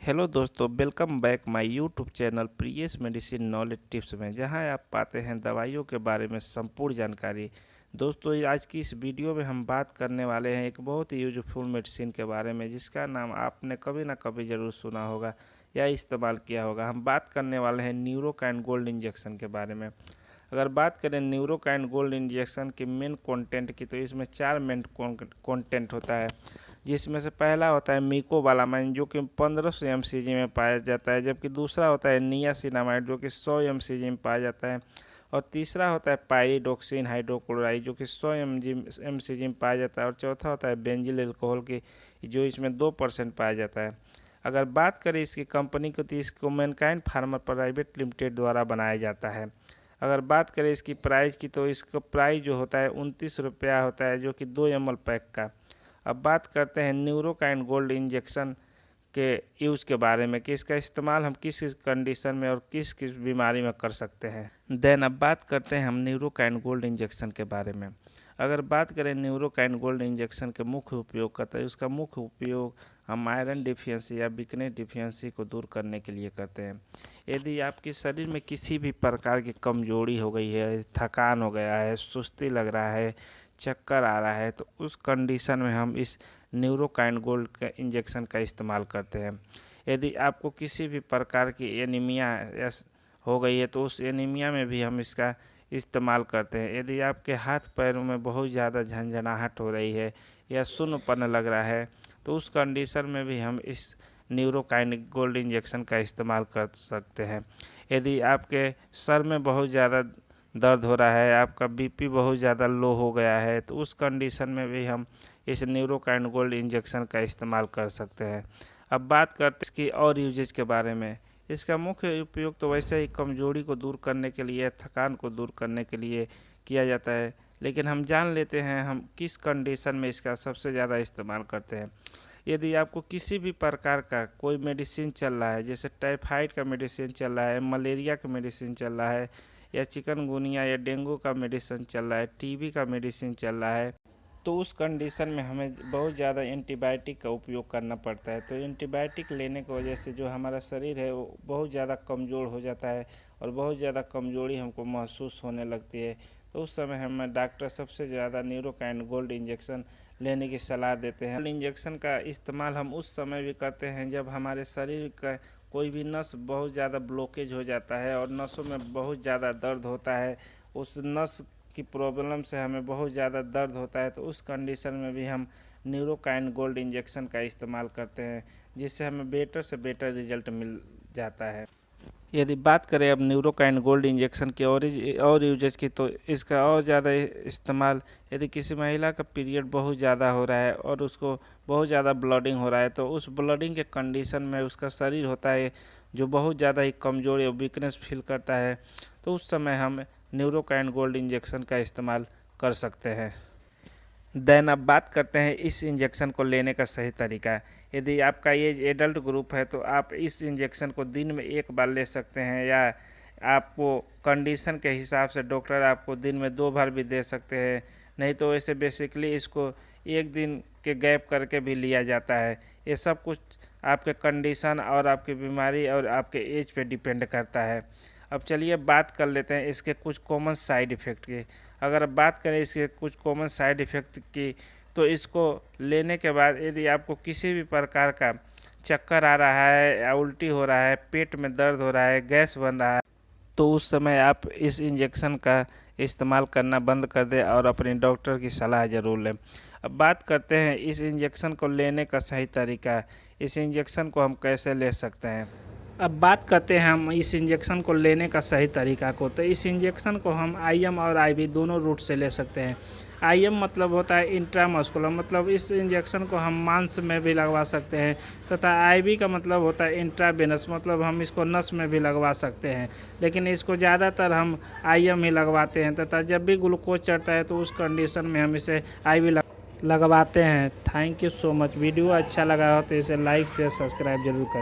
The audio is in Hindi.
हेलो दोस्तों, welcome back my YouTube channel प्रियस मेडिसिन नॉलेज टिप्स में, जहां आप पाते हैं दवाइयों के बारे में संपूर्ण जानकारी। दोस्तों, आज की इस वीडियो में हम बात करने वाले हैं एक बहुत ही यूजफुल मेडिसिन के बारे में, जिसका नाम आपने कभी ना कभी ज़रूर सुना होगा या इस्तेमाल किया होगा। हम बात करने वाले हैं न्यूरोकाइन गोल्ड इंजेक्शन के बारे में। अगर बात करें न्यूरोकाइन गोल्ड इंजेक्शन के मेन कंटेंट की, तो इसमें 4 मेन कंटेंट होता है, जिसमें से पहला होता है मिकोबालामाइन, जो कि 1500 mcg में पाया जाता है, जबकि दूसरा होता है नियासिनामाइड, जो कि 100 mcg में पाया जाता है, और तीसरा होता है पायरिडोक्सिन हाइड्रोक्लोराइड, जो कि 100 mcg में पाया जाता है, और चौथा होता है बेंजिल अल्कोहल की, जो इसमें 2% पाया जाता है। अगर बात करें इसकी कंपनी को, तो इसको मैनकाइंड फार्मा प्राइवेट लिमिटेड द्वारा बनाया जाता है। अगर बात करें इसकी प्राइस की, तो इसका प्राइस जो होता है 29 रुपया होता है, जो कि 2 ml पैक का। अब बात करते हैं न्यूरोकाइन गोल्ड इंजेक्शन के यूज़ के बारे में, कि इसका इस्तेमाल हम किस कंडीशन में और किस किस बीमारी में कर सकते हैं। अब बात करते हैं हम न्यूरोकाइन गोल्ड इंजेक्शन के बारे में। अगर बात करें न्यूरोकाइन गोल्ड इंजेक्शन के मुख्य उपयोग का, तो उसका मुख्य उपयोग हम आयरन डिफिशियंसी या वीकनेस डिफिशियंसी को दूर करने के लिए करते हैं। यदि आपके शरीर में किसी भी प्रकार की कमजोरी हो गई है, थकान हो गया है, सुस्ती लग रहा है, चक्कर आ रहा है, तो उस कंडीशन में हम इस न्यूरोकाइन गोल्ड का इंजेक्शन का इस्तेमाल करते हैं। यदि आपको किसी भी प्रकार की एनीमिया हो गई है, तो उस एनीमिया में भी हम इसका इस्तेमाल करते हैं। यदि आपके हाथ पैरों में बहुत ज़्यादा झंझनाहट हो रही है या सुन्नपन लग रहा है, तो उस कंडीशन में भी हम इस न्यूरोकाइन गोल्ड इंजेक्शन का इस्तेमाल कर सकते हैं। यदि आपके सर में बहुत ज़्यादा दर्द हो रहा है, आपका बीपी बहुत ज़्यादा लो हो गया है, तो उस कंडीशन में भी हम इस न्यूरोकाइन गोल्ड इंजेक्शन का इस्तेमाल कर सकते हैं। अब बात करते हैं इसकी और यूजेज के बारे में। इसका मुख्य उपयोग तो वैसे ही कमजोरी को दूर करने के लिए, थकान को दूर करने के लिए किया जाता है, लेकिन हम जान लेते हैं हम किस कंडीशन में इसका सबसे ज़्यादा इस्तेमाल करते हैं। यदि आपको किसी भी प्रकार का कोई मेडिसिन चल रहा है, जैसे टाइफाइड का मेडिसिन चल रहा है, मलेरिया का मेडिसिन चल रहा है, या चिकनगुनिया या डेंगू का मेडिसिन चल रहा है, टीबी का मेडिसिन चल रहा है, तो उस कंडीशन में हमें बहुत ज़्यादा एंटीबायोटिक का उपयोग करना पड़ता है। तो एंटीबायोटिक लेने की वजह से जो हमारा शरीर है वो बहुत ज़्यादा कमज़ोर हो जाता है, और बहुत ज़्यादा कमज़ोरी हमको महसूस होने लगती है। तो उस समय हमें डॉक्टर सबसे ज़्यादा न्यूरोकाइन गोल्ड इंजेक्शन लेने की सलाह देते हैं। इंजेक्शन का इस्तेमाल हम उस समय भी करते हैं जब हमारे शरीर का कोई भी नस बहुत ज़्यादा ब्लॉकेज हो जाता है और नसों में बहुत ज़्यादा दर्द होता है, उस नस की प्रॉब्लम से हमें बहुत ज़्यादा दर्द होता है, तो उस कंडीशन में भी हम न्यूरोकाइन गोल्ड इंजेक्शन का इस्तेमाल करते हैं, जिससे हमें बेटर से बेटर रिजल्ट मिल जाता है। यदि बात करें अब न्यूरोकाइन गोल्ड इंजेक्शन की और यूजेज की, तो इसका और ज़्यादा इस्तेमाल यदि किसी महिला का पीरियड बहुत ज़्यादा हो रहा है और उसको बहुत ज़्यादा ब्लडिंग हो रहा है, तो उस ब्लडिंग के कंडीशन में उसका शरीर होता है जो बहुत ज़्यादा ही कमज़ोर या वीकनेस फील करता है, तो उस समय हम न्यूरोकाइन गोल्ड इंजेक्शन का इस्तेमाल कर सकते हैं। अब बात करते हैं इस इंजेक्शन को लेने का सही तरीका। यदि आपका एज एडल्ट ग्रुप है, तो आप इस इंजेक्शन को दिन में 1 बार ले सकते हैं, या आपको कंडीशन के हिसाब से डॉक्टर आपको दिन में 2 बार भी दे सकते हैं। नहीं तो वैसे बेसिकली इसको 1 दिन के गैप करके भी लिया जाता है। ये सब कुछ आपके कंडीशन और आपकी बीमारी और आपके एज पे डिपेंड करता है। अब चलिए बात कर लेते हैं इसके कुछ कॉमन साइड इफ़ेक्ट की। अगर बात करें इसके कुछ कॉमन साइड इफ़ेक्ट की, तो इसको लेने के बाद यदि आपको किसी भी प्रकार का चक्कर आ रहा है या उल्टी हो रहा है, पेट में दर्द हो रहा है, गैस बन रहा है, तो उस समय आप इस इंजेक्शन का इस्तेमाल करना बंद कर दें और अपने डॉक्टर की सलाह ज़रूर लें। अब बात करते हैं इस इंजेक्शन को लेने का सही तरीका। इस इंजेक्शन को हम कैसे ले सकते हैं। अब बात करते हैं हम इस इंजेक्शन को लेने का सही तरीका को। तो इस इंजेक्शन को हम IM और IV दोनों रूट से ले सकते हैं। IM मतलब होता है इंट्रामस्कुलर, मतलब इस इंजेक्शन को हम मांस में भी लगवा सकते हैं, तथा IV का मतलब होता है इंट्रावेनस, मतलब हम इसको नस में भी लगवा सकते हैं, लेकिन इसको ज़्यादातर हम IM ही लगवाते हैं। तथा जब भी ग्लूकोज चढ़ता है तो उस कंडीशन में हम इसे IV लगवाते हैं। Thank you so much. Video अच्छा लगा हो तो इसे लाइक शेयर सब्सक्राइब जरूर करें।